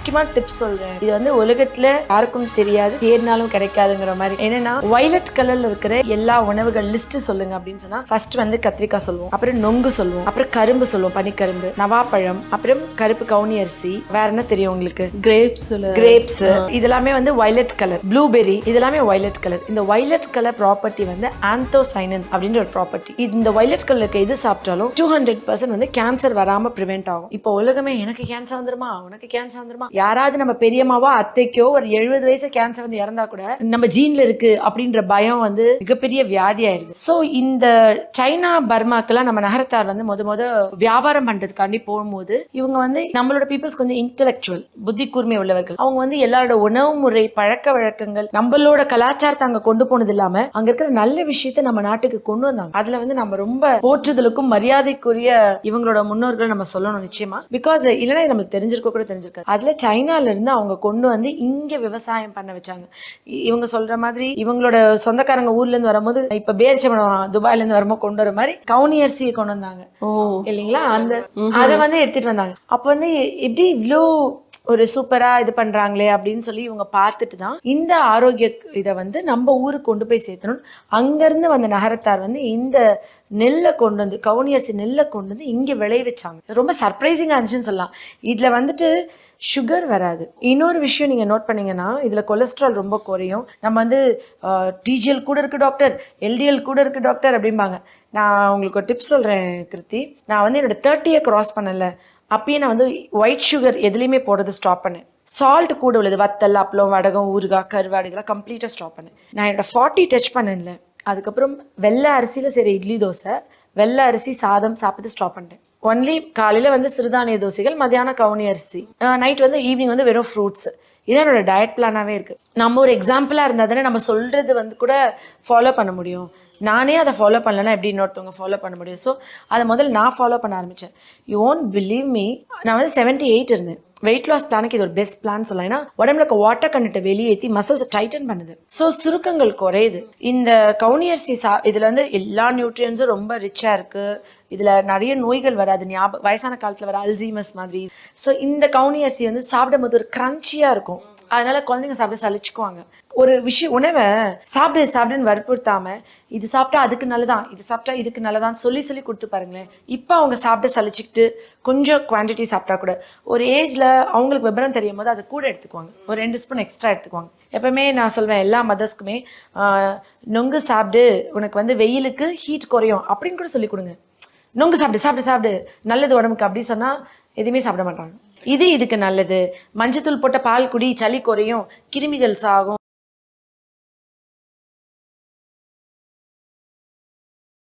முக்கியமான டிப்ஸ் சொல்றேன். இது வந்து உலகத்துல யாருக்கும் தெரியாது, தேடினாலும் கிடைக்காதுங்கிற மாதிரி. என்னன்னா வயலட் கலர்ல இருக்கிற எல்லா உணவுகள் லிஸ்ட் சொல்லுங்க அப்படின்னு சொன்னா ஃபர்ஸ்ட் வந்து கத்திரிக்காய் சொல்லுவோம், அப்புறம் நொங்கு சொல்லுவோம், அப்புறம் கரும்பு சொல்லுவோம், பனிக்கரும்பு, நவாப்பழம், அப்புறம் கருப்பு கவுனி அரிசி, வேற என்ன தெரியும் உங்களுக்கு? கிரேப்ஸ். இதெல்லாமே வந்து வயலட் கலர். ப்ளூபெர்ரி இதெல்லாமே வயலட் கலர். இந்த வயலட் கலர் ப்ராப்பர்ட்டி வந்து ஆந்தோசைனின் அப்படின்ற ஒரு ப்ராப்பர்ட்டி. இந்த வயலட் கலருக்கு எது சாப்பிட்டாலும் 200% வந்து கேன்சர் வராம பிரிவென்ட் ஆகும். இப்போ உலகமே எனக்கு கேன்சர் வந்துருமா, உனக்கு கேன்சர் வந்துருமா, யாராவது நம்ம பெரியம்மாவோ அத்தைக்கோ ஒரு 70 வயசு கேன்சர் வந்து இறந்தா கூட நம்ம ஜீன்ல இருக்கு அப்படின்ற பயம் வந்து மிகப்பெரிய வியாதி ஆயிருது. சோ இந்த சைனா பர்மாக்கெல்லாம் நம்ம நகரத்தார் வந்து முத வியாபாரம் பண்றதுக்காண்டி போகும்போது இவங்க வந்து நம்மளோட பீப்புள்ஸ் கொஞ்சம் இன்டெலெக்சுவல், புத்தி கூர்மை உள்ளவர்கள். அவங்க வந்து எல்லாரோட உணவு முறை, பழக்க வழக்கங்கள், நம்மளோட கலாச்சாரத்தை அங்க கொண்டு போனது இல்லாம அங்க இருக்கிற நல்ல விஷயத்தை நம்ம நாட்டுக்கு கொண்டு வந்தாங்க. அதுல வந்து நம்ம ரொம்ப போற்றுதலுக்கும் மரியாதைக்குரிய இவங்களோட முன்னோர்கள் நம்ம சொல்லணும் நிச்சயமா. பிகாஸ் இல்லைன்னா நம்மளுக்கு தெரிஞ்சிருக்க கூட தெரிஞ்சிருக்காது. அதுல சைனால இருந்து அவங்க கொண்டு வந்து இங்க விவசாயம் பண்ண வச்சாங்க. இவங்க சொல்ற மாதிரி இவங்களோட சொந்தக்காரங்க ஊர்ல இருந்து வரும்போது இப்ப பேரிச்சம்பழம் துபாயில இருந்து வரும்போது கொண்டு வர மாதிரி கவுனி அரிசியை கொண்டு வந்தாங்க இல்லைங்களா, அந்த அதை வந்து எடுத்துட்டு வந்தாங்க. அப்ப வந்து எப்படி இவ்வளோ ஒரு சூப்பரா இது பண்றாங்களே அப்படின்னு சொல்லி இவங்க பார்த்துட்டு தான் இந்த ஆரோக்கிய இதை வந்து நம்ம ஊருக்கு கொண்டு போய் சேர்த்தணும். அங்கிருந்து வந்த நகரத்தார் வந்து இந்த நெல்லை கொண்டு வந்து, கவுனி அரிசி நெல்லை கொண்டு வந்து இங்க விளைவிச்சாங்க. ரொம்ப சர்ப்ரைசிங்கா இருந்துச்சுன்னு சொல்லலாம். இதுல வந்துட்டு சுகர் வராது. இன்னொரு விஷயம் நீங்க நோட் பண்ணீங்கன்னா இதுல கொலஸ்ட்ரால் ரொம்ப குறையும். நம்ம வந்து டிஜிஎல் கூட இருக்கு டாக்டர், எல்டிஎல் கூட இருக்கு டாக்டர் அப்படிம்பாங்க. நான் உங்களுக்கு ஒரு டிப்ஸ் சொல்றேன் கிருத்தி. நான் வந்து என்னோட 30 கிராஸ் பண்ணல, அப்பயே நான் வந்து ஒயிட் சுகர் எதுலையுமே போடுறது ஸ்டாப் பண்ணேன். சால்ட் கூட உள்ளது, வத்தல், அப்பளம், வடகம், ஊறுகாய், கருவாடு இதெல்லாம் கம்ப்ளீட்டாக ஸ்டாப் பண்ணேன். நான் என்னோட 40 டச் பண்ணல. அதுக்கப்புறம் வெள்ளை அரிசியில் செய்கிற இட்லி தோசை, வெள்ளை அரிசி சாதம் சாப்பிட்டு ஸ்டாப் பண்ணிட்டேன். ஒன்லி காலையில் வந்து சிறுதானிய தோசைகள், மத்தியானம் கவுனி அரிசி, நைட் வந்து ஈவினிங் வந்து வெறும் ஃப்ரூட்ஸ். இதான் என்னோட டயட் பிளானாகவே இருக்குது. நம்ம ஒரு எக்ஸாம்பிளாக இருந்தால் தானே நம்ம சொல்கிறது வந்து கூட ஃபாலோ பண்ண முடியும். நானே அதை ஃபாலோ பண்ணலன்னா எப்படி இன்னொருத்தவங்க ஃபாலோ பண்ண முடியும்? ஸோ அதை முதல்ல நான் ஃபாலோ பண்ண ஆரம்பித்தேன். யூ ஓன்ட் பிலீவ் மீ, நான் வந்து 78 இருந்தேன். வெயிட் லாஸ் பிளானுக்கு இது ஒரு பெஸ்ட் பிளான் சொல்லலாம். ஏன்னா உடம்புல இருக்க வாட்டர் கண்டென்ட்டை வெளியேற்றி மசில்ஸை டைட்டன் பண்ணுது. ஸோ சுருக்கங்கள் குறையுது. இந்த கவுனி அரிசி இதில் வந்து எல்லா நியூட்ரியன்ஸும் ரொம்ப ரிச்சாக இருக்குது. இதில் நிறைய நோய்கள் வராது, வயசான காலத்தில் வர அல்சீமஸ் மாதிரி. ஸோ இந்த கவுனி அரிசி வந்து சாப்பிடும் போது ஒரு கிரன்ச்சியாக இருக்கும். அதனால குழந்தைங்க சாப்பிட சலிச்சுக்குவாங்க. ஒரு விஷயம் உணவை சாப்பிடுன்னு வற்புறுத்தாம இது சாப்பிட்டா அதுக்கு நல்லதான், இது சாப்பிட்டா இதுக்கு நல்லதான் சொல்லி கொடுத்து பாருங்களேன். இப்போ அவங்க சாப்பிட்டு சலிச்சுக்கிட்டு கொஞ்சம் குவான்டிட்டி சாப்பிட்டா கூட ஒரு ஏஜ்ல அவங்களுக்கு விபரம் தெரியும் போது அதை கூட எடுத்துக்குவாங்க. ஒரு 2 ஸ்பூன் எக்ஸ்ட்ரா எடுத்துக்குவாங்க. எப்பவுமே நான் சொல்வேன் எல்லா மதர்ஸ்க்குமே நொங்கு சாப்பிடு, உனக்கு வந்து வெயிலுக்கு ஹீட் குறையும் அப்படின்னு கூட சொல்லி கொடுங்க. நொங்கு சாப்பிடு நல்லது உடம்புக்கு அப்படி சொன்னா எதுவுமே சாப்பிட மாட்டாங்க. இதுக்கு நல்லது, மஞ்சத்தூள் போட்ட பால் குடி, சளி குறையும், கிருமிகள் சாகும்.